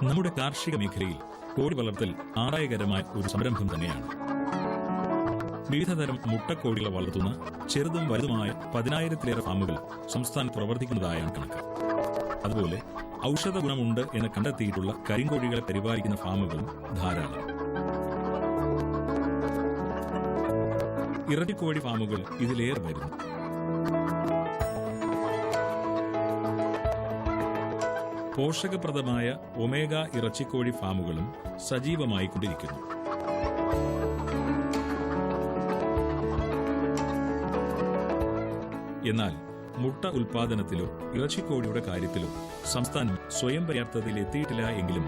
നമ്മുടെ കാർഷിക മേഖലയിൽ കോഴി വളർത്തൽ ആദായകരമായ ഒരു സംരംഭം തന്നെയാണ്. വിവിധതരം മുട്ടക്കോഴികളെ വളർത്തുന്ന ചെറുതും വലുതുമായ 10,000-ലേറെ ഫാമുകൾ സംസ്ഥാനത്ത് പ്രവർത്തിക്കുന്നതായാണ് കണക്ക്. അതുപോലെ ഔഷധ ഗുണമുണ്ട് എന്ന് കണ്ടെത്തിയിട്ടുള്ള കരിങ്കോഴികളെ പരിപാലിക്കുന്ന ഫാമുകളും ധാരാളം. ഇറച്ചിക്കോഴി ഫാമുകൾ ഇതിലേറെ വരുന്നു. പോഷകപ്രദമായ ഒമേഗ ഇറച്ചിക്കോഴി ഫാമുകളും സജീവമായി കൊണ്ടിരിക്കുന്നു. എന്നാൽ മുട്ട ഉൽപാദനത്തിലോ ഇറച്ചിക്കോഴിയുടെ കാര്യത്തിലോ സംസ്ഥാനം സ്വയം പര്യാപ്തതയിൽ എത്തിയിട്ടില്ല എങ്കിലും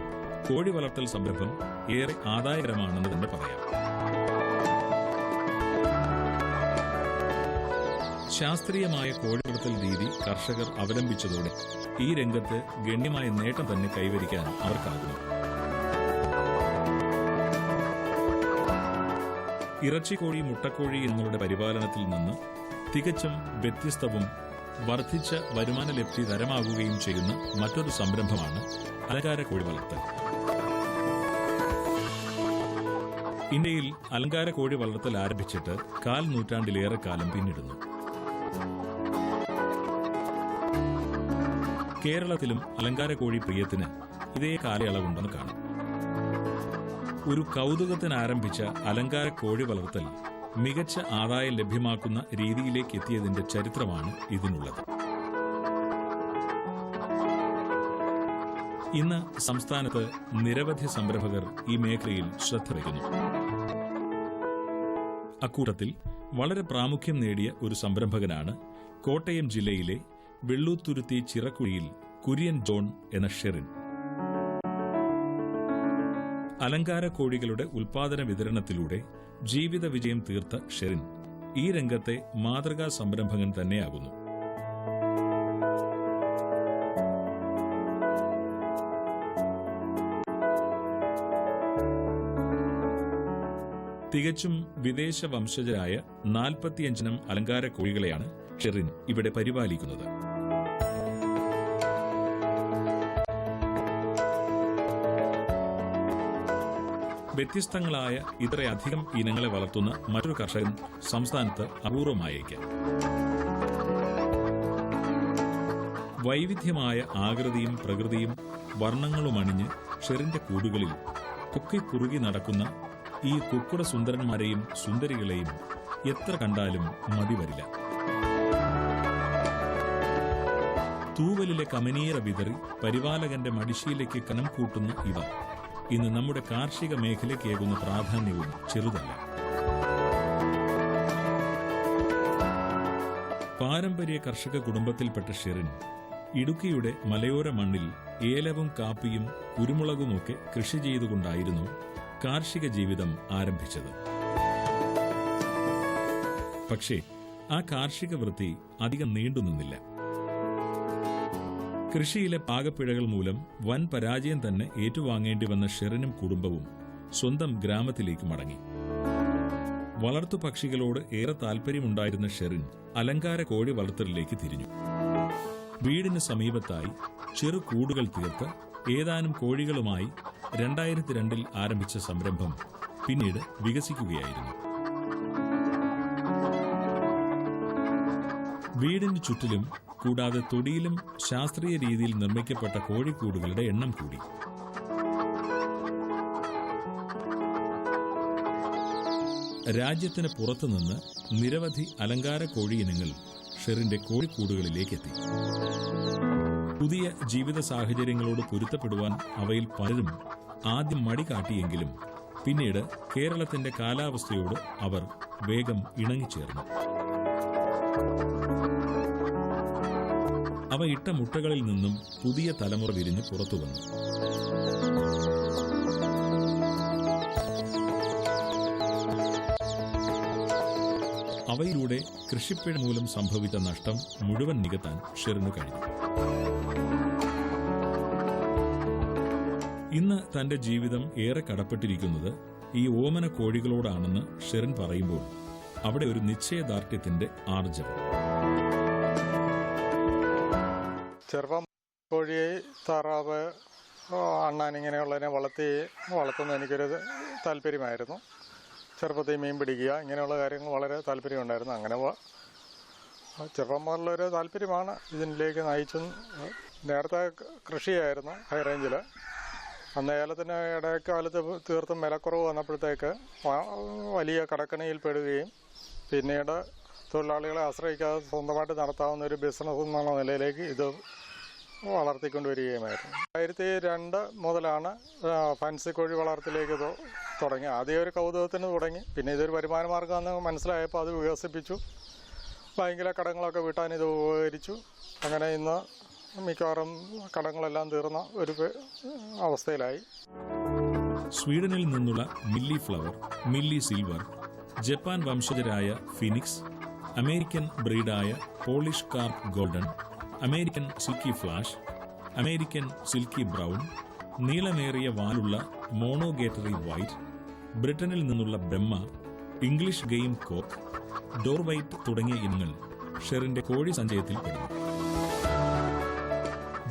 കോഴി വളർത്തൽ സംരംഭം ഏറെ ആദായകരമാണെന്ന് തന്നെ പറയാം. ശാസ്ത്രീയമായ കോഴി വളർത്തൽ രീതി കർഷകർ അവലംബിച്ചതോടെ ഈ രംഗത്ത് ഗണ്യമായ നേട്ടം തന്നെ കൈവരിക്കാൻ അവർക്കാകുന്നു. ഇറച്ചിക്കോഴി, മുട്ടക്കോഴി എന്നിവയുടെ പരിപാലനത്തിൽ നിന്ന് തികച്ചും വ്യത്യസ്തവും വർദ്ധിച്ച വരുമാന ലബ്ധി തരമാകുകയും ചെയ്യുന്ന മറ്റൊരു സംരംഭമാണ് അലങ്കാര കോഴി വളർത്തൽ. ഇന്ത്യയിൽ അലങ്കാര കോഴി വളർത്തൽ ആരംഭിച്ചിട്ട് 1/4 നൂറ്റാണ്ടിലേറെ കാലം പിന്നിടുന്നു. കേരളത്തിലും അലങ്കാര കോഴി പ്രിയത്തിന് ഇതേ കാലയളവുണ്ടെന്ന് കാണാം. ഒരു കൗതുകത്തിന് ആരംഭിച്ച അലങ്കാര കോഴി വളർത്തൽ മികച്ച ആദായം ലഭ്യമാക്കുന്ന രീതിയിലേക്ക് എത്തിയതിന്റെ ചരിത്രമാണ് ഇതിനുള്ളത്. ഇന്ന് സംസ്ഥാനത്ത് നിരവധി സംരംഭകർ ഈ മേഖലയിൽ ശ്രദ്ധ വയ്ക്കുന്നു. അക്കൂട്ടത്തിൽ വളരെ പ്രാമുഖ്യം നേടിയ ഒരു സംരംഭകനാണ് കോട്ടയം ജില്ലയിലെ വെള്ളൂത്തുരുത്തി ചിറക്കുഴിയിൽ കുര്യൻ ജോൺ എന്ന ഷെറിൻ. അലങ്കാര കോഴികളുടെ ഉൽപാദന വിതരണത്തിലൂടെ ജീവിത വിജയം തീർത്ത ഷെറിൻ ഈ രംഗത്തെ മാതൃകാ സംരംഭകൻ തന്നെയാകുന്നു. തികച്ചും വിദേശ വംശജരായ 45 അലങ്കാര കോഴികളെയാണ് ഷെറിൻ ഇവിടെ പരിപാലിക്കുന്നത്. വ്യത്യസ്തങ്ങളായ ഇത്രയധികം ഇനങ്ങളെ വളർത്തുന്ന മറ്റൊരു കർഷകൻ സംസ്ഥാനത്ത് അപൂർവമായേക്കാം. വൈവിധ്യമായ ആകൃതിയും പ്രകൃതിയും വർണ്ണങ്ങളുമണിഞ്ഞ് ഷെറിന്റെ കൂടുകളിൽ കുറുകി നടക്കുന്ന ഈ കുക്കുട സുന്ദരന്മാരെയും സുന്ദരികളെയും എത്ര കണ്ടാലും മതിവരില്ല. തൂവലിലെ കമനീര വിതറി പരിപാലകന്റെ മടിശീലയ്ക്ക് കനം കൂട്ടുന്ന ഇവ ഇന്ന് നമ്മുടെ കാർഷിക മേഖലയ്ക്കേകുന്ന പ്രാധാന്യവും ചെറുതല്ല. പാരമ്പര്യ കർഷക കുടുംബത്തിൽപ്പെട്ട ഷെറിൻ ഇടുക്കിയുടെ മലയോര മണ്ണിൽ ഏലവും കാപ്പിയും കുരുമുളകുമൊക്കെ കൃഷി ചെയ്തുകൊണ്ടായിരുന്നു കാർഷിക ജീവിതം ആരംഭിച്ചത്. പക്ഷേ ആ കാർഷിക വൃത്തി അധികം നീണ്ടുനിന്നില്ല. കൃഷിയിലെ പാകപ്പിഴകൾ മൂലം വൻ പരാജയം തന്നെ ഏറ്റുവാങ്ങേണ്ടി വന്ന ഷെറിനും കുടുംബവും സ്വന്തം ഗ്രാമത്തിലേക്ക് മടങ്ങി. വളർത്തുപക്ഷികളോട് ഏറെ താൽപര്യമുണ്ടായിരുന്ന ഷെറിൻ അലങ്കാര കോഴി വളർത്തലിലേക്ക് തിരിഞ്ഞു. വീടിന് സമീപത്തായി ചെറു കൂടുകൾ തീർത്ത് ഏതാനും കോഴികളുമായി 2002 ആരംഭിച്ച സംരംഭം പിന്നീട് വികസിക്കുകയായിരുന്നു. വീടിന് ചുറ്റിലും കൂടാതെ തൊടിയിലും ശാസ്ത്രീയ രീതിയിൽ നിർമ്മിക്കപ്പെട്ട കോഴിക്കൂടുകളുടെ എണ്ണം കൂടി. രാജ്യത്തിന് പുറത്തുനിന്ന് നിരവധി അലങ്കാര കോഴിയിനങ്ങൾ ഷെറിന്റെ കോഴിക്കൂടുകളിലേക്കെത്തി. പുതിയ ജീവിത സാഹചര്യങ്ങളോട് പൊരുത്തപ്പെടുവാൻ അവയിൽ പലരും ആദ്യം മടി കാട്ടിയെങ്കിലും പിന്നീട് കേരളത്തിന്റെ കാലാവസ്ഥയോട് അവർ വേഗം ഇണങ്ങിച്ചേർന്നു. അവ ഇട്ട മുട്ടകളിൽ നിന്നും പുതിയ തലമുറ വിരിഞ്ഞ് പുറത്തുവന്നു. അവയിലൂടെ കൃഷിപ്പിഴ മൂലം സംഭവിച്ച നഷ്ടം മുഴുവൻ നികത്താൻ ഷെറിനു കഴിഞ്ഞു. ഇന്ന് തന്റെ ജീവിതം ഏറെ കടപ്പെട്ടിരിക്കുന്നത് ഈ ഓമന കോഴികളോടാണെന്ന് ഷെറിൻ പറയുമ്പോൾ അവിടെ ഒരു നിശ്ചയദാർഢ്യത്തിന്റെ ആർജവം. ചെറുപ്പം കോഴി, താറാവ്, അണ്ണാൻ ഇങ്ങനെയുള്ളതിനെ വളർത്തുന്നത് എനിക്കൊരു താല്പര്യമായിരുന്നു. ചെറുപ്പത്തിൽ മീൻ പിടിക്കുക ഇങ്ങനെയുള്ള കാര്യങ്ങൾ വളരെ താല്പര്യമുണ്ടായിരുന്നു. അങ്ങനെ ചെറുപ്പം മുതലുള്ളൊരു താല്പര്യമാണ് ഇതിലേക്ക് നയിച്ചു. നേരത്തെ കൃഷിയായിരുന്നു ഹൈ റേഞ്ചിൽ. അന്ന് ഏലത്തിന് ഇടക്കാലത്ത് തീർത്തും വിലക്കുറവ് വന്നപ്പോഴത്തേക്ക് വലിയ കടക്കണിയിൽ പെടുകയും പിന്നീട് തൊഴിലാളികളെ ആശ്രയിക്കാതെ സ്വന്തമായിട്ട് നടത്താവുന്ന ഒരു ബിസിനസ് എന്നുള്ള നിലയിലേക്ക് ഇത് വളർത്തിക്കൊണ്ടുവരികയുമായിരുന്നു. 2002 മുതലാണ് ഫാൻസി കോഴി വളർത്തലേക്ക് തുടങ്ങി. ആദ്യം ഒരു കൗതുകത്തിന് തുടങ്ങി, പിന്നെ ഇതൊരു വരുമാന മാർഗ്ഗമെന്ന് മനസ്സിലായപ്പോൾ അത് വികസിപ്പിച്ചു. ബാങ്കിലെ കടങ്ങളൊക്കെ വീട്ടാൻ ഇത് ഉപകരിച്ചു. അങ്ങനെ ഇന്ന് മിക്കവാറും കടങ്ങളെല്ലാം തീർന്ന ഒരു അവസ്ഥയിലായി. സ്വീഡനിൽ നിന്നുള്ള mille flower, mille silver, Japan വംശജരായ ഫിനിക്സ്, അമേരിക്കൻ ബ്രീഡായ പോളിഷ് കാർപ്പ് golden, American silkie flash, American silkie brown, നീളമേറിയ വാലുള്ള മോണോഗേറ്ററി വൈറ്റ്, ബ്രിട്ടനിൽ നിന്നുള്ള ബ്രഹ്മ, ഇംഗ്ലീഷ് ഗെയിം കോക്ക്, ഡോർവൈറ്റ് തുടങ്ങിയ ഇനങ്ങൾ ഷെറിന്റെ കോഴി സഞ്ചയത്തിൽ പെടുന്നു.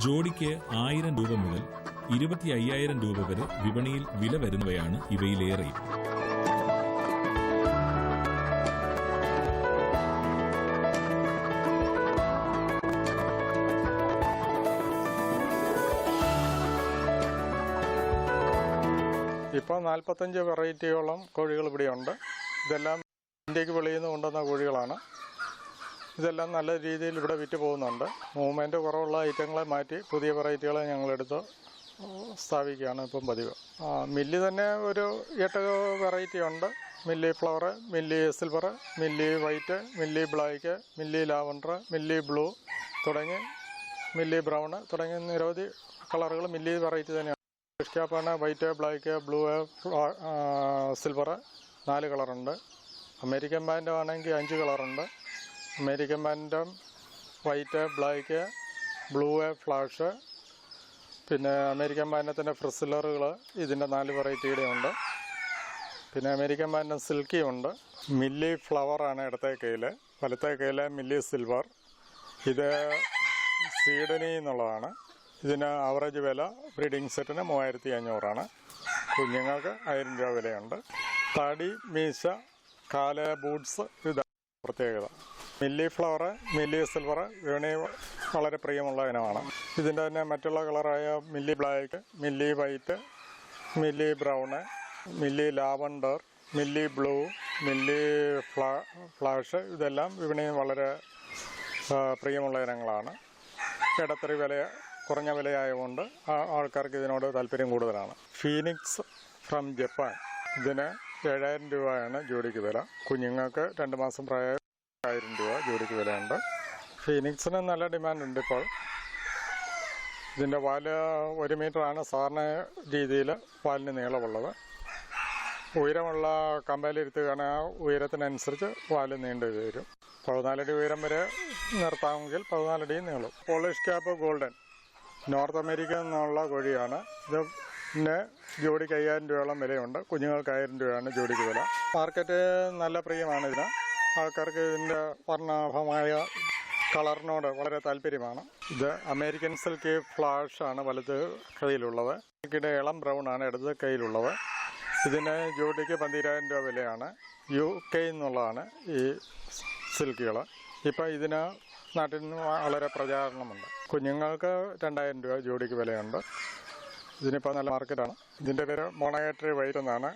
ജോഡിക്ക് 1000 രൂപ മുതൽ 25,000 രൂപ വരെ വിപണിയിൽ വില വരുന്നവയാണ് ഇവയിലേറെയും. ഇപ്പോൾ 45 വെറൈറ്റിയോളം കോഴികൾ ഇവിടെയുണ്ട്. ഇതെല്ലാം ഇന്ത്യക്ക് വെളിയിൽ നിന്ന് കൊണ്ടുവന്ന കോഴികളാണ്. ഇതെല്ലാം നല്ല രീതിയിൽ ഇവിടെ വിറ്റ് പോകുന്നുണ്ട്. മൂവ്മെൻറ്റ് കുറവുള്ള ഐറ്റങ്ങളെ മാറ്റി പുതിയ വെറൈറ്റികളെ ഞങ്ങളെടുത്ത് സ്ഥാപിക്കുകയാണ് ഇപ്പം പതിവ്. മില്ലി തന്നെ ഒരു 8 വെറൈറ്റി ഉണ്ട്. Milli flower, mille silver, milli white, milli black, milli lavender, mille blue തുടങ്ങി മില്ലി ബ്രൗൺ തുടങ്ങിയ നിരവധി കളറുകൾ മില്ലി വെറൈറ്റി തന്നെയാണ്. ക്യാപ്പാണ് വൈറ്റ്, ബ്ലാക്ക്, ബ്ലൂ, സിൽവർ 4 കളറുണ്ട്. അമേരിക്കൻ ബാൻഡം ആണെങ്കിൽ 5 കളറുണ്ട്. American ബാൻഡം white, black, blue, flash, പിന്നെ അമേരിക്കൻ ബാൻഡത്തിൻ്റെ ഫ്രിസിലറുകൾ ഇതിൻ്റെ 4 വെറൈറ്റിയുടെ ഉണ്ട്. പിന്നെ അമേരിക്കൻ ബാൻഡം സിൽക്കി ഉണ്ട്. മില്ലി ഫ്ലവറാണ് ഇടത്തെ കയ്യിൽ, വലത്തെ കയ്യിൽ മില്ലി സിൽവർ. ഇത് സ്വീഡനിൽ നിന്നുള്ളതാണ്. ഇതിന് ആവറേജ് വില ബ്രീഡിംഗ് സെറ്റിന് 3500 കുഞ്ഞുങ്ങൾക്ക് 1000 രൂപ വിലയുണ്ട്. തടി, മീശ, കാല്, ബൂട്ട്സ് ഇതാണ് പ്രത്യേകത. മില്ലി ഫ്ലവർ, മില്ലി സിൽവർ ഇവണി വളരെ പ്രിയമുള്ള ഇനമാണ്. ഇതിൻ്റെ തന്നെ മറ്റുള്ള കളറായ mille black, mille white, mille brown, mille lavender, mille blue, mille flash ഇതെല്ലാം ഇവണി വളരെ പ്രിയമുള്ള ഇനങ്ങളാണ്. ഇടത്തരി കുറഞ്ഞ വിലയായതുകൊണ്ട് ആൾക്കാർക്ക് ഇതിനോട് താല്പര്യം കൂടുതലാണ്. ഫീനിക്സ് ഫ്രം ജപ്പാൻ, ഇതിന് 7000 രൂപയാണ് ജോഡിക്ക് വില. കുഞ്ഞുങ്ങൾക്ക് 2 മാസം പ്രായം 1000 രൂപ ജോഡിക്ക് വിലയുണ്ട്. ഫീനിക്സിന് നല്ല ഡിമാൻഡുണ്ട് ഇപ്പോൾ. ഇതിൻ്റെ വാല് 1 മീറ്ററാണ് സാധാരണ രീതിയിൽ വാലിന് നീളമുള്ളത്. ഉയരമുള്ള കമ്പയിലിരുത്തുകയാണ്, ഉയരത്തിനനുസരിച്ച് വാല് നീണ്ടു വരും. 14 അടി ഉയരം വരെ നിർത്താമെങ്കിൽ 14 അടി നീളും. പോളിഷ് ക്യാപ്പ് ഗോൾഡൻ നോർത്ത് അമേരിക്കയിൽ നിന്നുള്ള കോഴിയാണ്. ഇതിന് ജോഡിക്ക് 5000 രൂപയോളം വിലയുണ്ട്. കുഞ്ഞുങ്ങൾക്ക് 1000 രൂപയാണ് ജോഡിക്ക് വില. മാർക്കറ്റ് നല്ല പ്രിയമാണ് ഇതിന്. ആൾക്കാർക്ക് ഇതിൻ്റെ വർണ്ണാഭമായ കളറിനോട് വളരെ താല്പര്യമാണ്. ഇത് അമേരിക്കൻ സിൽക്കി ഫ്ലാഷ് ആണ് വലത് കയ്യിലുള്ളത്. സിൽക്കിയുടെ ഇളം ബ്രൗൺ ആണ് ഇടത് കയ്യിലുള്ളത്. ഇതിന് ജോഡിക്ക് 12,000 രൂപ വിലയാണ്. UK എന്നുള്ളതാണ് ഈ സിൽക്കുകൾ. ഇപ്പം ഇതിന് നാട്ടിൽ നിന്ന് വളരെ പ്രചാരണമുണ്ട്. കുഞ്ഞുങ്ങൾക്ക് 2000 രൂപ ജോഡിക്ക് വിലയുണ്ട്. ഇതിനിപ്പോൾ നല്ല മാർക്കറ്റാണ്. ഇതിൻ്റെ പേര് മോണോഗേറ്ററി വൈറ്റ് എന്നാണ്.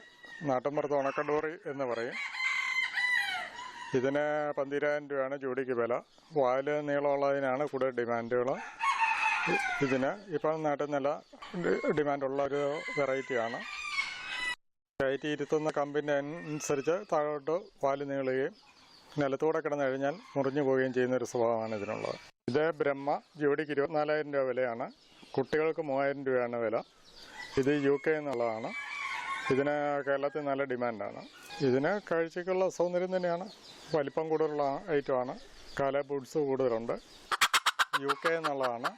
നാട്ടിൻപുറത്ത് ഉണക്കഡോറി എന്ന് പറയും. ഇതിന് 12,000 രൂപയാണ് ജോഡിക്ക് വില. വാല് നീളമുള്ളതിനാണ് കൂടുതൽ ഡിമാൻഡുകൾ. ഇതിന് ഇപ്പം നാട്ടിൽ നല്ല ഡിമാൻഡുള്ള ഒരു വെറൈറ്റിയാണ്. കയറ്റി ഇരുത്തുന്ന കമ്പിൻ്റെ അനുസരിച്ച് താഴോട്ട് വാല് നീളുകയും നിലത്തൂടെ കിടന്നു കഴിഞ്ഞാൽ മുറിഞ്ഞു പോവുകയും ചെയ്യുന്ന ഒരു സ്വഭാവമാണ് ഇതിനുള്ളത്. ഇത് ബ്രഹ്മ, ജോഡിക്ക് 24,000 രൂപ വിലയാണ്. കുട്ടികൾക്ക് 3,000 രൂപയാണ് വില. ഇത് UK എന്നുള്ളതാണ്. ഇതിന് കേരളത്തിൽ നല്ല ഡിമാൻഡാണ്. ഇതിന് കാഴ്ചയ്ക്കുള്ള സൗന്ദര്യം തന്നെയാണ്. വലിപ്പം കൂടുതലുള്ള ഐറ്റമാണ്. കാല ബൂട്ട്സ് കൂടുതലുണ്ട്. UK എന്നുള്ളതാണ്.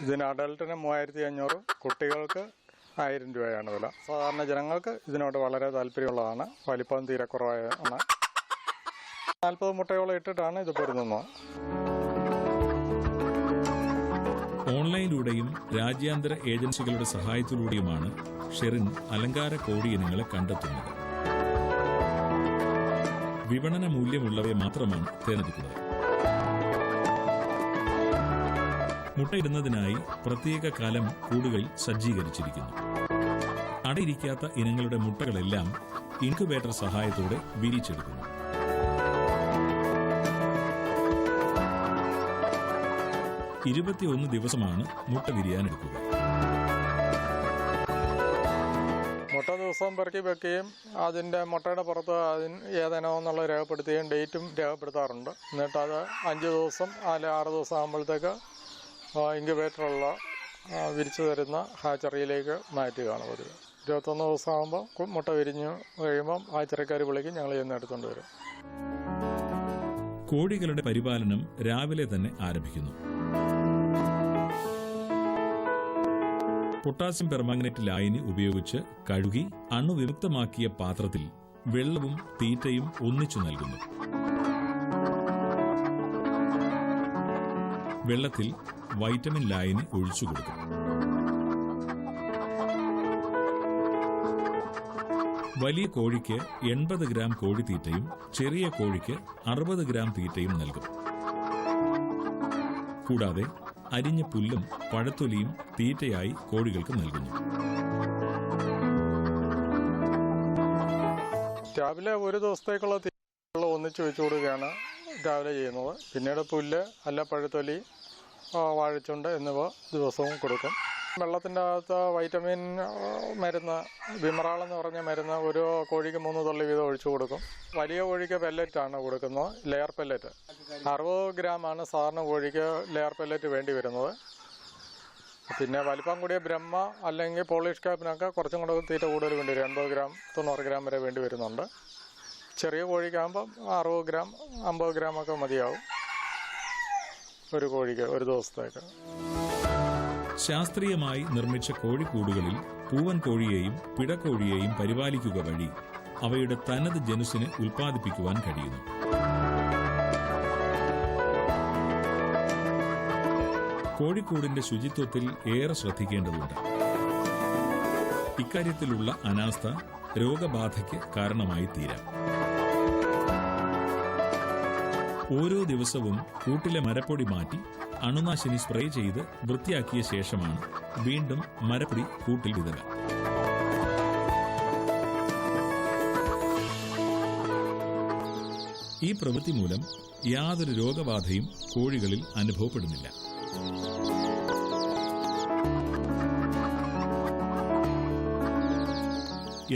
ഇതിന് അഡൽട്ടിന് 3,500, കുട്ടികൾക്ക് 1000 രൂപയാണ് വില. സാധാരണ ജനങ്ങൾക്ക് ഇതിനോട് വളരെ താല്പര്യമുള്ളതാണ്. വലിപ്പം തീരെ കുറവാണ്. 40 മുട്ടയോളം ഇട്ടിട്ടാണ് ഇത് പൊരുന്നുന്നത്. ഓൺലൈനിലൂടെയും രാജ്യാന്തര ഏജൻസികളുടെ സഹായത്തിലൂടെയുമാണ് ഷെറിൻ അലങ്കാര കോഴി ഇനങ്ങളെ കണ്ടെത്തുന്നത്. വിപണന മൂല്യമുള്ളവയെ മാത്രമാണ് തിരഞ്ഞെടുക്കുന്നത്. മുട്ടയിടുന്നതിനായി പ്രത്യേക കലം കൂടുകൾ സജ്ജീകരിച്ചിരിക്കുന്നു. അടയിരിക്കാത്ത ഇനങ്ങളുടെ മുട്ടകളെല്ലാം ഇൻക്യുബേറ്റർ സഹായത്തോടെ വിരിച്ചെടുക്കുന്നു. ഇരുപത്തിയൊന്ന് ദിവസമാണ് മുട്ട വിരിയാനെടുക്കുക. മുട്ട ദിവസവും പെറുക്കി വെക്കുകയും അതിൻ്റെ മുട്ടയുടെ പുറത്ത് ഏതെനോന്നുള്ള രേഖപ്പെടുത്തുകയും ഡേറ്റും രേഖപ്പെടുത്താറുണ്ട്. എന്നിട്ട് അത് 5 ദിവസം അല്ലെ 6 ദിവസം ആകുമ്പോഴത്തേക്ക് ഇൻക്യുബേറ്ററുള്ള വിരിച്ചു തരുന്ന ഹാച്ചറിയിലേക്ക് മാറ്റുകയാണ് പതിവ്. 21 ദിവസം ആകുമ്പോൾ മുട്ട വിരിഞ്ഞു കഴിയുമ്പം ഹാച്ചറിക്കാർ വിളിക്കും, ഞങ്ങൾ ചെന്ന് എടുത്തുകൊണ്ട് വരും. കോഴികളുടെ പരിപാലനം രാവിലെ തന്നെ ആരംഭിക്കുന്നു. പൊട്ടാസ്യം പെർമാംഗനേറ്റ് ലായനി ഉപയോഗിച്ച് കഴുകി അണുവിമുക്തമാക്കിയ പാത്രത്തിൽ വെള്ളവും തീറ്റയും ഒന്നിച്ചു നൽകുന്നു. വെള്ളത്തിൽ വൈറ്റമിൻ ലായനി ഒഴിച്ചു കൊടുക്കും. വലിയ കോഴിക്ക് 80 ഗ്രാം കോഴിത്തീറ്റയും ചെറിയ കോഴിക്ക് 60 ഗ്രാം തീറ്റയും നൽകും. കൂടാതെ അരിഞ്ഞ പുല്ലും പഴത്തൊലിയും തീറ്റയായി കോഴികൾക്ക് നൽകുന്നു. രാവിലെ ഒരു ദിവസത്തേക്കുള്ള തീറ്റ ഒന്നിച്ച് വെച്ചു കൊടുക്കുകയാണ് രാവിലെ ചെയ്യുന്നത്. പിന്നീട് പുല്ല് അല്ല പഴത്തൊലി വാഴച്ചുണ്ട് എന്നിവ ദിവസവും കൊടുക്കും. വെള്ളത്തിൻ്റെ അകത്ത് വൈറ്റമിൻ മരുന്ന് വിമറാൾ എന്ന് പറഞ്ഞ മരുന്ന് ഒരു കോഴിക്ക് 3 തുള്ളി വീതം ഒഴിച്ചു കൊടുക്കും. വലിയ കോഴിക്ക് പെല്ലറ്റാണ് കൊടുക്കുന്നത്, ലെയർ പെല്ലറ്റ്. 60 ഗ്രാമാണ് സാധാരണ കോഴിക്ക് ലെയർ പെല്ലറ്റ് വേണ്ടി വരുന്നത്. പിന്നെ വലിപ്പം കൂടിയ ബ്രഹ്മ അല്ലെങ്കിൽ പോളിഷ് ക്യാപ്പിനൊക്കെ കുറച്ചും കൂടെ തീറ്റ കൂടുതൽ വേണ്ടി വരും. 80 ഗ്രാം 90 ഗ്രാം വരെ വേണ്ടി വരുന്നുണ്ട്. ചെറിയ കോഴിക്കാകുമ്പം 60 ഗ്രാം 50 ഗ്രാമൊക്കെ മതിയാവും ഒരു കോഴിക്ക് ഒരു ദിവസത്തേക്ക്. ശാസ്ത്രീയമായി നിർമ്മിച്ച കോഴിക്കൂടുകളിൽ പൂവൻ കോഴിയെയും പിടക്കോഴിയെയും പരിപാലിക്കുക വഴി അവയുടെ തനത് ജനുസിനെ ഉൽപ്പാദിപ്പിക്കുവാൻ കഴിയുന്നു. കോഴിക്കൂടിന്റെ ശുചിത്വത്തിൽ ഏറെ ശ്രദ്ധിക്കേണ്ടതുണ്ട്. ഇക്കാര്യത്തിലുള്ള അനാസ്ഥ രോഗബാധയ്ക്ക് കാരണമായി തീരാം. ഓരോ ദിവസവും കൂട്ടിലെ മരപ്പൊടി മാറ്റി അണുനാശിനി സ്പ്രേ ചെയ്ത് വൃത്തിയാക്കിയ ശേഷമാണ് വീണ്ടും മരപ്പൊടി കൂട്ടിൽ വിതറുക. ഈ പ്രവൃത്തി മൂലം യാതൊരു രോഗബാധയും കോഴികളിൽ അനുഭവപ്പെടുന്നില്ല.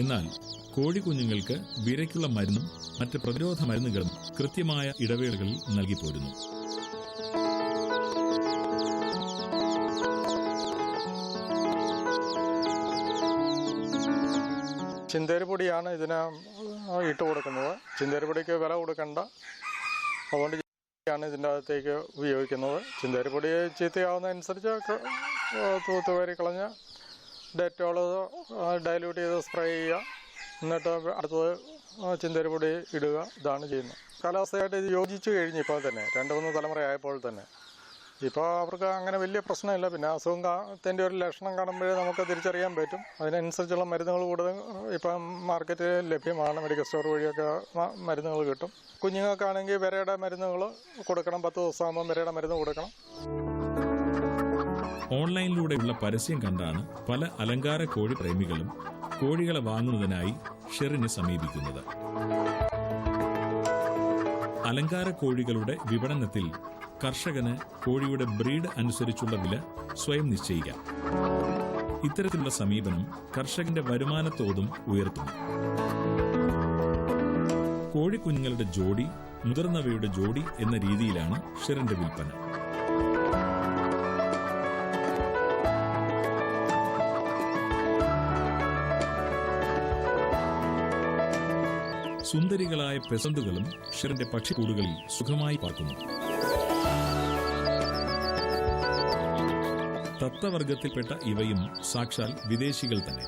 എന്നാൽ കോഴിക്കുഞ്ഞുങ്ങൾക്ക് വിരയ്ക്കുള്ള മരുന്നും മറ്റ് പ്രതിരോധ മരുന്നുകളും കൃത്യമായ ഇടവേളകളിൽ നൽകിപ്പോരുന്നു. ചിന്തേരിപ്പൊടിയാണ് ഇതിന് ഇട്ട് കൊടുക്കുന്നത്. ചിന്തേരിപ്പൊടിക്ക് വില കൊടുക്കണ്ട, അതുകൊണ്ട് ാണ് ഇതിൻ്റെ അകത്തേക്ക് ഉപയോഗിക്കുന്നത്. ചിന്തേരിപ്പൊടി ചീത്തയാവുന്നതനുസരിച്ച് തൂത്തുവാരി കളഞ്ഞ് ഡെറ്റോൾ ഡൈല്യൂട്ട് ചെയ്ത് സ്പ്രേ ചെയ്യുക, എന്നിട്ട് അടുത്തത് ചിന്തേരിപ്പൊടി ഇടുക. ഇതാണ് ചെയ്യുന്നത്. കാലാവസ്ഥയായിട്ട് ഇത് യോജിച്ച് കഴിഞ്ഞ് ഇപ്പോൾ തന്നെ 2-3 തലമുറ ആയപ്പോൾ തന്നെ ഇപ്പോൾ അവർക്ക് അങ്ങനെ വലിയ പ്രശ്നമില്ല. പിന്നെ അസുഖത്തിൻ്റെ ഒരു ലക്ഷണം കാണുമ്പോഴേ നമുക്ക് തിരിച്ചറിയാൻ പറ്റും. അതിനനുസരിച്ചുള്ള മരുന്നുകൾ കൂടുതൽ ഇപ്പം മാർക്കറ്റിൽ ലഭ്യമാണ്. മെഡിക്കൽ സ്റ്റോർ വഴിയൊക്കെ മരുന്നുകൾ കിട്ടും. കുഞ്ഞുങ്ങൾക്കാണെങ്കിൽ വിരയുടെ മരുന്നുകൾ കൊടുക്കണം. 10 ദിവസമാകുമ്പോൾ വിരയുടെ മരുന്ന് കൊടുക്കണം. ഓൺലൈനിലൂടെയുള്ള പരസ്യം കണ്ടാണ് പല അലങ്കാര കോഴി പ്രേമികളും കോഴികളെ വാങ്ങുന്നതിനായി ഷെറിനെ സമീപിക്കുന്നത്. അലങ്കാര കോഴികളുടെ വിപണനത്തിൽ കർഷകന് കോഴിയുടെ ബ്രീഡ് അനുസരിച്ചുള്ള വില സ്വയം നിശ്ചയിക്കാം. ഇത്തരത്തിലുള്ള സമീപനം കർഷകന്റെ വരുമാനത്തോതും ഉയർത്തുന്നു. കോഴിക്കുഞ്ഞുങ്ങളുടെ ജോഡി മുതിർന്നവയുടെ ജോഡി എന്ന രീതിയിലാണ് ഷെറിന്റെ വിൽപ്പന. സുന്ദരികളായ പെസന്തുകളും ഷെറിന്റെ പക്ഷിക്കൂടുകളിൽ സുഖമായി പാർക്കുന്നു. തത്തവർഗത്തിൽപ്പെട്ട ഇവയും സാക്ഷാൽ വിദേശികൾ തന്നെ.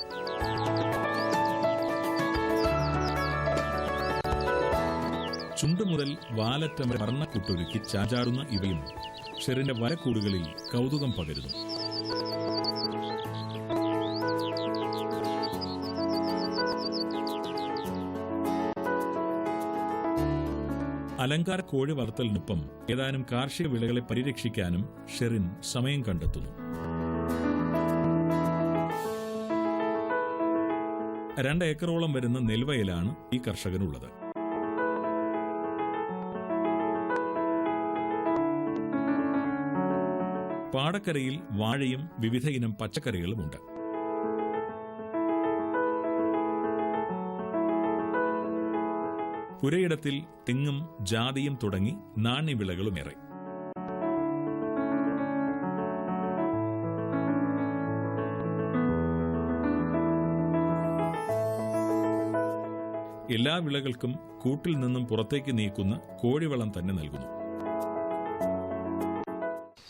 ചുണ്ടുമുതൽ വാലറ്റം വരെ വർണ്ണക്കുട്ടൊരുക്കി ചാചാടുന്ന ഇവയും ഷെറിന്റെ വലക്കൂടുകളിൽ കൗതുകം പകരുന്നു. അലങ്കാര കോഴി വളർത്തലിനൊപ്പം ഏതാനും കാർഷിക വിളകളെ പരിരക്ഷിക്കാനും ഷെറിൻ സമയം കണ്ടെത്തുന്നു. 2 ഏക്കറോളം വരുന്ന നെൽവയലാണ് ഈ കർഷകനുള്ളത്. പാടക്കരയിൽ വാഴയും വിവിധ ഇനം പച്ചക്കറികളുമുണ്ട്. പുരയിടത്തിൽ തെങ്ങും ജാതിയും തുടങ്ങി നാണ്യവിളകളുമേറെ. എല്ലാ വിളകൾക്കും കൂട്ടിൽ നിന്നും പുറത്തേക്ക് നീക്കുന്ന കോഴിവളം തന്നെ നൽകുന്നു.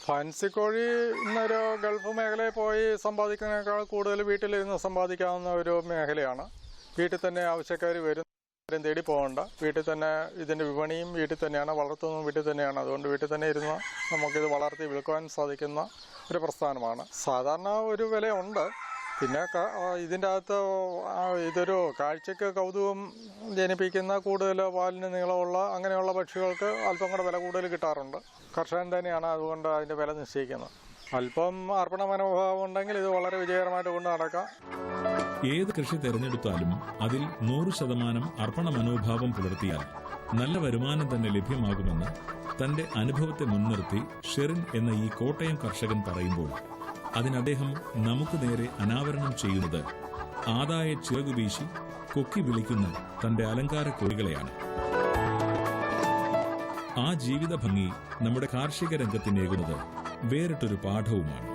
ഫാൻസി കോഴി ഇന്നൊരു ഗൾഫ് മേഖലയിൽ പോയി സമ്പാദിക്കുന്നതിനേക്കാൾ കൂടുതൽ വീട്ടിലിരുന്ന് സമ്പാദിക്കാവുന്ന ഒരു മേഖലയാണ്. വീട്ടിൽ തന്നെ ആവശ്യക്കാർ വരും, തേടി പോകണ്ട. വീട്ടിൽ തന്നെ ഇതിൻ്റെ വിപണിയും വീട്ടിൽ തന്നെയാണ്, വളർത്തുന്നതും വീട്ടിൽ തന്നെയാണ്. അതുകൊണ്ട് വീട്ടിൽ തന്നെ ഇരുന്ന് നമുക്കിത് വളർത്തി വിൽക്കുവാൻ സാധിക്കുന്ന ഒരു പ്രസ്ഥാനമാണ്. സാധാരണ ഒരു വിലയുണ്ട്. പിന്നെ ഇതിൻ്റെ അകത്ത് ഇതൊരു കാഴ്ചയ്ക്ക് കൗതുകം ജനിപ്പിക്കുന്ന കൂടുതൽ പാലിന് നീളമുള്ള അങ്ങനെയുള്ള പക്ഷികൾക്ക് അല്പം കൂടെ വില കൂടുതൽ കിട്ടാറുണ്ട്. കർഷകൻ തന്നെയാണ് അതുകൊണ്ട് അതിൻ്റെ വില നിശ്ചയിക്കുന്നത്. അല്പം അർപ്പണ മനോഭാവം ഉണ്ടെങ്കിൽ ഇത് വളരെ വിജയകരമായിട്ട് കൊണ്ട് നടക്കാം. ഏത് കൃഷി തിരഞ്ഞെടുത്താലും അതിൽ 100% അർപ്പണ മനോഭാവം പുലർത്തിയാൽ നല്ല വരുമാനം തന്നെ ലഭ്യമാകുമെന്ന് തന്റെ അനുഭവത്തെ മുൻനിർത്തി ഷെറിൻ എന്ന ഈ കോട്ടയം കർഷകൻ പറയുമ്പോൾ അതിനദ്ദേഹം നമുക്ക് നേരെ അനാവരണം ചെയ്യുന്നത് ആദായ ചിറകുവീശി കൊക്കി വിളിക്കുന്ന തന്റെ അലങ്കാര കോഴികളെയാണ്. ആ ജീവിത ഭംഗി നമ്മുടെ കാർഷിക രംഗത്തിനേകുന്നത് വേറിട്ടൊരു പാഠവുമാണ്.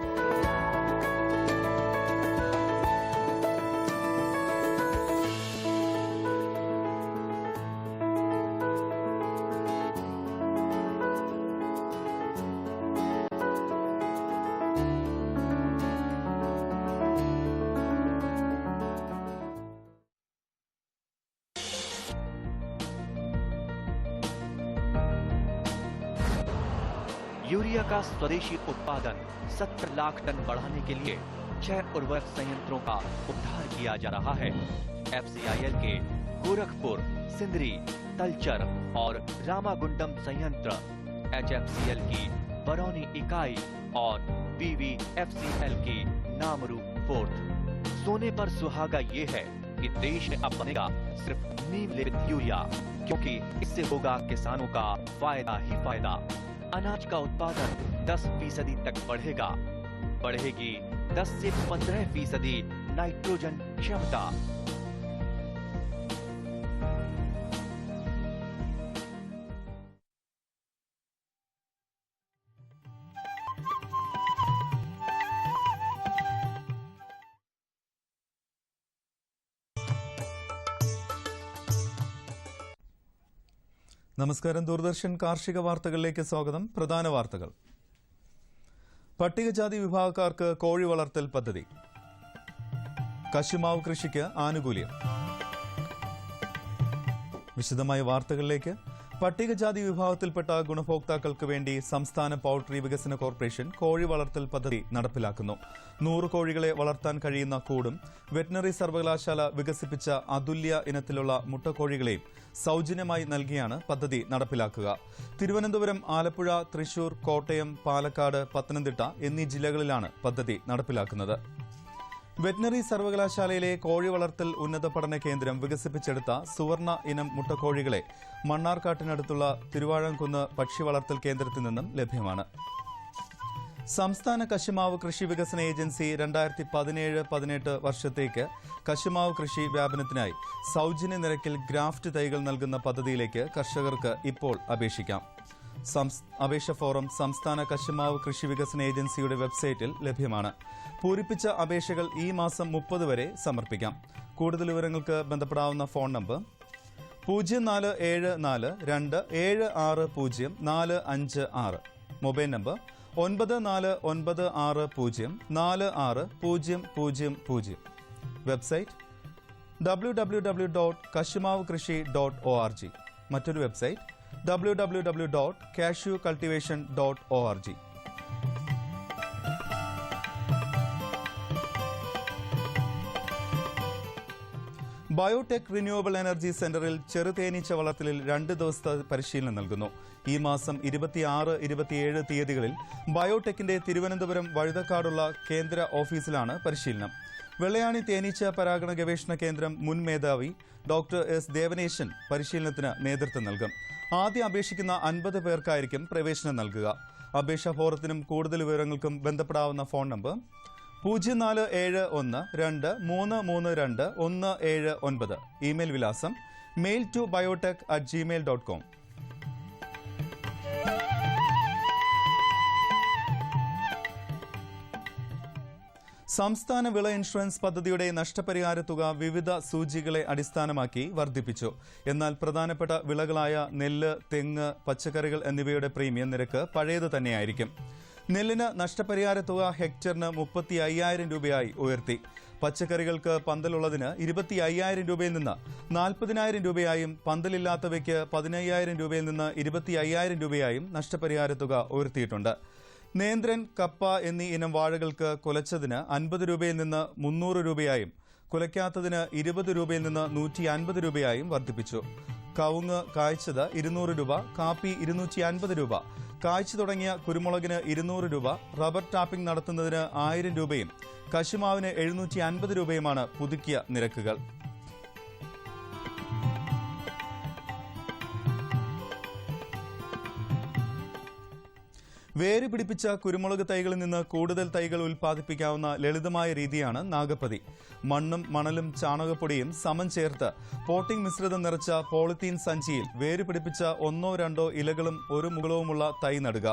यूरिया का स्वदेशी उत्पादन 70 लाख टन बढ़ाने के लिए 6 उर्वरक संयंत्रों का उद्धार किया जा रहा है। FCIL के गोरखपुर, सिंदरी, तलचर और रामागुंडम संयंत्र, HFCL की बरौनी इकाई और BVFCL की नामरू फोर्थ। सोने पर सुहागा ये है कि देश में अब बनेगा सिर्फ नीम लेपित यूरिया, क्योंकि इससे होगा किसानों का फायदा ही फायदा। अनाज का उत्पादन 10% तक बढ़ेगा। बढ़ेगी 10 से 15% नाइट्रोजन क्षमता। നമസ്കാരം. ദൂരദർശൻ കാർഷിക വാർത്തകളിലേക്ക് സ്വാഗതം. പ്രധാന വാർത്തകൾ. പട്ടികജാതി വിഭാഗക്കാർക്ക് കോഴി വളർത്തൽ പദ്ധതി. കശുമാവ് കൃഷിക്ക് ആനുകൂല്യം. വിശദമായ വാർത്തകളിലേക്ക്. പട്ടികജാതി വിഭാഗത്തിൽപ്പെട്ട ഗുണഭോക്താക്കൾക്ക് വേണ്ടി സംസ്ഥാന പൌൾട്രി വികസന കോർപ്പറേഷൻ കോഴി വളർത്തൽ പദ്ധതി നടപ്പിലാക്കുന്നു. 100 കോഴികളെ വളർത്താൻ കഴിയുന്ന കൂടും വെറ്റിനറി സർവകലാശാല വികസിപ്പിച്ച അതുല്യ ഇനത്തിലുള്ള മുട്ടക്കോഴികളെയും സൌജന്യമായി നൽകിയാണ് പദ്ധതി നടപ്പിലാക്കുക. തിരുവനന്തപുരം, ആലപ്പുഴ, തൃശൂർ, കോട്ടയം, പാലക്കാട്, പത്തനംതിട്ട എന്നീ ജില്ലകളിലാണ് പദ്ധതി നടപ്പിലാക്കുന്നത്. വെറ്റിനറി സർവകലാശാലയിലെ കോഴി വളർത്തൽ ഉന്നത പഠന കേന്ദ്രം വികസിപ്പിച്ചെടുത്ത സുവർണ ഇനം മുട്ടക്കോഴികളെ മണ്ണാർക്കാട്ടിനടുത്തുള്ള തിരുവാഴംകുന്ന് പക്ഷി വളർത്തൽ കേന്ദ്രത്തിൽ നിന്നും ലഭ്യമാണ്. സംസ്ഥാന കശുമാവ് കൃഷി വികസന ഏജൻസി 2017-18 വർഷത്തേക്ക് കശുമാവ് കൃഷി വ്യാപനത്തിനായി സൌജന്യ നിരക്കിൽ ഗ്രാഫ്റ്റ് തൈകൾ നൽകുന്ന പദ്ധതിയിലേക്ക് കർഷകർക്ക് ഇപ്പോൾ അപേക്ഷിക്കാം. അപേക്ഷ ഫോറം സംസ്ഥാന കശുമാവ് കൃഷി വികസന ഏജൻസിയുടെ വെബ്സൈറ്റിൽ ലഭ്യമാണ്. പൂരിപ്പിച്ച അപേക്ഷകൾ ഈ മാസം 30 വരെ സമർപ്പിക്കാം. കൂടുതൽ വിവരങ്ങൾക്ക് ബന്ധപ്പെടാവുന്ന phone number 047427604556, mobile number 9496046000, website www.kashumavukrishi.org, മറ്റൊരു website www.cashewcultivation.org. Biotech renewable energy സെന്ററിൽ ചെറുതേനീച്ച വളർത്തലിൽ 2 ദിവസത്തെ പരിശീലനം നൽകുന്നു. ഈ മാസം 26, 27 തീയതികളിൽ ബയോടെക്കിന്റെ തിരുവനന്തപുരം വഴുതക്കാടുള്ള കേന്ദ്ര ഓഫീസിലാണ് പരിശീലനം. വെള്ളയാണി തേനീച്ച പരാഗണ ഗവേഷണ കേന്ദ്രം മുൻ മേധാവി ഡോക്ടർ എസ് ദേവനേശൻ പരിശീലനത്തിന് നേതൃത്വം നൽകും. ആദ്യം അപേക്ഷിക്കുന്ന 50 പേർക്കായിരിക്കും പ്രവേശനം നൽകുക. അപേക്ഷാ ഫോറത്തിനും കൂടുതൽ വിവരങ്ങൾക്കും ബന്ധപ്പെടാവുന്ന ഫോൺ നമ്പർ 04712332 ഇമെയിൽ വിലാസം mail2biotech@gmail.com. സംസ്ഥാന വിള ഇൻഷുറൻസ് പദ്ധതിയുടെ നഷ്ടപരിഹാര തുക വിവിധ സൂചികളെ അടിസ്ഥാനമാക്കി വർദ്ധിപ്പിച്ചു. എന്നാൽ പ്രധാനപ്പെട്ട വിളകളായ നെല്ല്, തെങ്ങ്, പച്ചക്കറികൾ എന്നിവയുടെ പ്രീമിയം നിരക്ക് പഴയത് തന്നെയായിരിക്കും. നെല്ലിന് നഷ്ടപരിഹാര തുക ഹെക്ടറിന് 35,000 രൂപയായി ഉയർത്തി. പച്ചക്കറികൾക്ക് പന്തലുള്ളതിന് 25,000 രൂപയിൽ നിന്ന് 40,000 രൂപയായും പന്തലില്ലാത്തവയ്ക്ക് 15,000 രൂപയിൽ നിന്ന് 25,000 രൂപയായും നഷ്ടപരിഹാര തുക ഉയർത്തിയിട്ടുണ്ട്. നേന്ത്രൻ, കപ്പ എന്നീ ഇനം വാഴകൾക്ക് കുലച്ചതിന് 50 രൂപയിൽ നിന്ന് 300 രൂപയായും കുലയ്ക്കാത്തതിന് 20 രൂപയിൽ നിന്ന് 150 രൂപയായും വർദ്ധിപ്പിച്ചു. കവുങ്ങ് കായ്ച്ചത് 200 രൂപ, കാപ്പി 250 രൂപ, കായ്ച്ചു തുടങ്ങിയ കുരുമുളകിന് 200 രൂപ, റബ്ബർ ടാപ്പിംഗ് നടത്തുന്നതിന് 1000 രൂപയും കശുമാവിന് 750 രൂപയുമാണ് പുതുക്കിയ നിരക്കുകൾ. വേര് പിടിപ്പിച്ച കുരുമുളക് തൈകളിൽ നിന്ന് കൂടുതൽ തൈകൾ ഉൽപ്പാദിപ്പിക്കാവുന്ന ലളിതമായ രീതിയാണ് നാഗപ്പതി. മണ്ണും മണലും ചാണകപ്പൊടിയും സമം ചേർത്ത് പോട്ടിംഗ് മിശ്രിതം നിറച്ച പോളിത്തീൻ സഞ്ചിയിൽ വേര് പിടിപ്പിച്ച 1-2 ഇലകളും ഒരു മുകുളവുമുള്ള തൈ നടുക.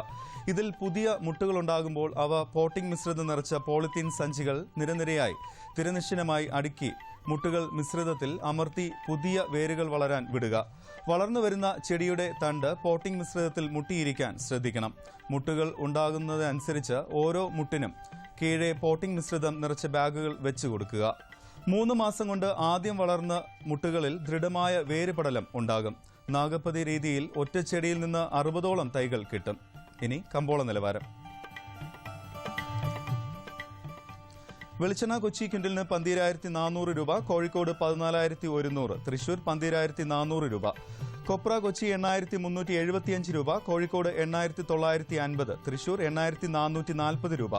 ഇതിൽ പുതിയ മുട്ടുകളുണ്ടാകുമ്പോൾ അവ പോട്ടിംഗ് മിശ്രിതം നിറച്ച പോളിത്തീൻ സഞ്ചികൾ നിരനിരയായി തിരനിശ്ചിതമായി അടുക്കി മുട്ടുകൾ മിശ്രിതത്തിൽ അമർത്തി പുതിയ വേരുകൾ വളരാൻ വിടുക. വളർന്നു വരുന്ന ചെടിയുടെ തണ്ട് പോട്ടിംഗ് മിശ്രിതത്തിൽ മുട്ടിയിരിക്കാൻ ശ്രദ്ധിക്കണം. മുട്ടുകൾ ഉണ്ടാകുന്നതനുസരിച്ച് ഓരോ മുട്ടിനും കീഴെ പോട്ടിംഗ് മിശ്രിതം നിറച്ച ബാഗുകൾ വെച്ചു കൊടുക്കുക. 3 മാസം കൊണ്ട് ആദ്യം വളർന്ന മുട്ടുകളിൽ ദൃഢമായ വേരുപടലം ഉണ്ടാകും. നാഗപ്പതി രീതിയിൽ ഒറ്റച്ചെടിയിൽ നിന്ന് 60ഓളം തൈകൾ കിട്ടും. ഇനി കമ്പോള നിലവാരം. വെളിച്ചെണ്ണ കൊച്ചി ക്വിന്റലിന് 12,400 രൂപ, കോഴിക്കോട് 14,100, തൃശൂർ 12,400 രൂപ. കൊപ്ര കൊച്ചി 8,375 രൂപ, കോഴിക്കോട് 8,950, തൃശൂർ 8,440 രൂപ.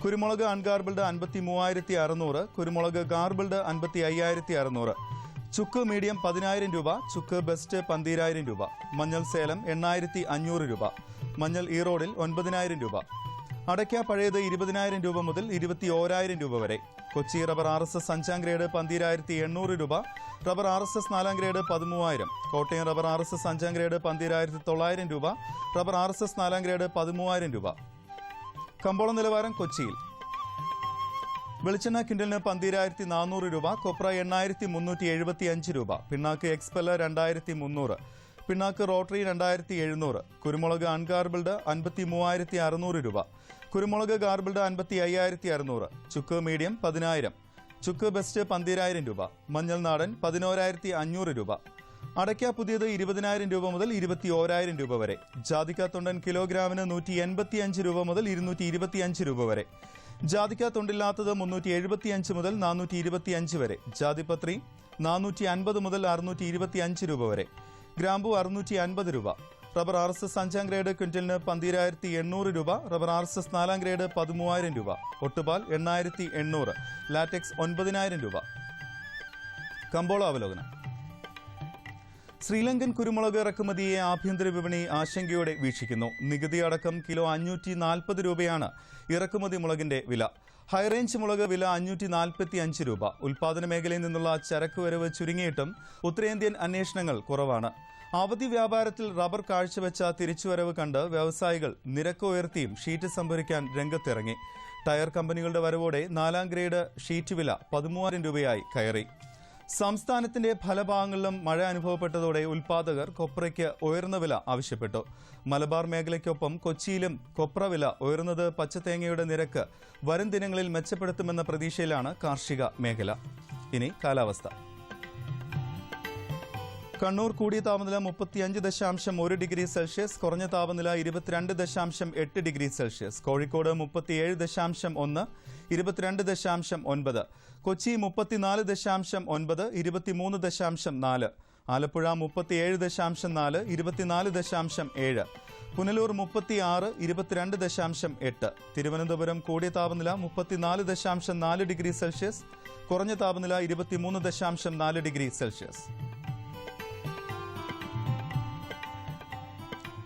കുരുമുളക് അൺഗാർബിൾഡ് 53,600, കുരുമുളക് ഗാർബിൾഡ് 55,600. ചുക്ക് മീഡിയം 10,000 രൂപ, ചുക്ക് ബെസ്റ്റ് 12,000 രൂപ. മഞ്ഞൾ സേലം 8,500 രൂപ, മഞ്ഞൾ ഈറോഡിൽ 9,000 രൂപ. അടയ്ക്ക പഴയത് 20,000 രൂപ മുതൽ 21,000 രൂപ വരെ. കൊച്ചി റബ്ബർ RSS 5 ഗ്രേഡ് 12,800 രൂപ, rubber RSS 4 grade 13,000. Kottayam rubber RSS 5 grade 12,900 രൂപ, റബ്ബർ RSS 4 ഗ്രേഡ് 13,000 രൂപ. കമ്പോള നിലവാരം കൊച്ചിയിൽ. വെളിച്ചെണ്ണ ക്വിന്റലിന് 12,400 രൂപ, കൊപ്ര 8,375 രൂപ, പിണ്ണാക്ക് എക്സ്പെല്ലർ 2,300, പിണ്ണാക്ക് റോട്ടറി 2,700, കുരുമുളക് അൺഗാർബിൾഡ് 53,600 രൂപ, കുരുമുളക് ഗാർബിൾഡ് 55,600, ചുക്ക് മീഡിയം 10,000, ചുക്ക് ബെസ്റ്റ് 12,000 രൂപ, മഞ്ഞൾ നാടൻ 11,500 രൂപ. അടയ്ക്ക പുതിയത് 20,000 രൂപ മുതൽ 21,000 രൂപ വരെ. ജാതിക്ക തൊണ്ടൻ കിലോഗ്രാമിന് 185 രൂപ മുതൽ 225 രൂപ വരെ. ജാതിക്ക തൊണ്ടില്ലാത്തത് 375 മുതൽ 425 വരെ. ജാതിപത്രി 450 മുതൽ 625 രൂപ വരെ. ഗ്രാമ്പു 650 രൂപ. റബ്ബർ RSS 5 ഗ്രേഡ് ക്വിന്റലിന് 12,800 രൂപ, റബ്ബർ RSS 4 ഗ്രേഡ് 13,000 രൂപ. ഒട്ടുപാൽ 8,800, ലാറ്റക്സ് 9,000 രൂപ. കമ്പോള അവലോകനം. ശ്രീലങ്കൻ കുരുമുളക് ഇറക്കുമതിയെ ആഭ്യന്തര വിപണി ആശങ്കയോടെ വീക്ഷിക്കുന്നു. നികുതി അടക്കം കിലോ 540 രൂപയാണ് ഇറക്കുമതി മുളകിന്റെ വില. ഹൈറേഞ്ച് മുളക് വില 545 രൂപ. ഉൽപാദന മേഖലയിൽ നിന്നുള്ള ചരക്ക് വരവ് ചുരുങ്ങിയിട്ടും ഉത്തരേന്ത്യൻ അന്വേഷണങ്ങൾ കുറവാണ്. അവധി വ്യാപാരത്തിൽ റബ്ബർ കാഴ്ചവെച്ച തിരിച്ചുവരവ് കണ്ട് വ്യവസായികൾ നിരക്ക് ഉയർത്തിയും ഷീറ്റ് സംഭരിക്കാൻ രംഗത്തിറങ്ങി. ടയർ കമ്പനികളുടെ വരവോടെ 4ാം ഗ്രേഡ് ഷീറ്റ് വില 13,000 രൂപയായി കയറി. സംസ്ഥാനത്തിന്റെ പല ഭാഗങ്ങളിലും മഴ അനുഭവപ്പെട്ടതോടെ ഉൽപാദകർ കൊപ്രയ്ക്ക് ഉയർന്ന വില ആവശ്യപ്പെട്ടു. മലബാർ മേഖലയ്ക്കൊപ്പം കൊച്ചിയിലും കൊപ്ര വില ഉയർന്നത് പച്ചത്തേങ്ങയുടെ നിരക്ക് വരും ദിനങ്ങളിൽ മെച്ചപ്പെടുത്തുമെന്ന പ്രതീക്ഷയിലാണ് കാർഷിക മേഖല. ഇനി കാലാവസ്ഥ. കണ്ണൂർ കൂടിയ താപനില 35.1 ഡിഗ്രി സെൽഷ്യസ്, കുറഞ്ഞ താപനില 22.8 ഡിഗ്രി സെൽഷ്യസ്. കോഴിക്കോട് 37.1, 22.9. കൊച്ചി 34.9, 23.4. ആലപ്പുഴ 37.4, 24.7. പുനലൂർ 36, 22.8. തിരുവനന്തപുരം കൂടിയ താപനില 34.4 ഡിഗ്രി സെൽഷ്യസ്, കുറഞ്ഞ താപനില 23.4 ഡിഗ്രി സെൽഷ്യസ്.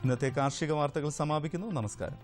ഇന്നത്തെ കാർഷിക വാർത്തകൾ സമാപിക്കുന്നു. നമസ്കാരം.